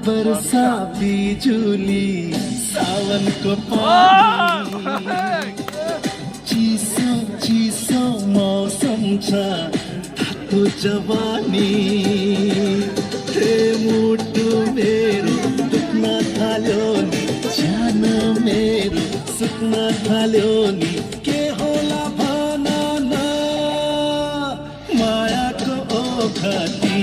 वर्षा बिजुली सावनको पानी चिसो चिसो मौसम छ तातो जवानी हे मुटु मेरो दुख्न थाल्यो नि ज्यान मेरो सुत्न थाल्यो नि के होला भन न मायाको ओखती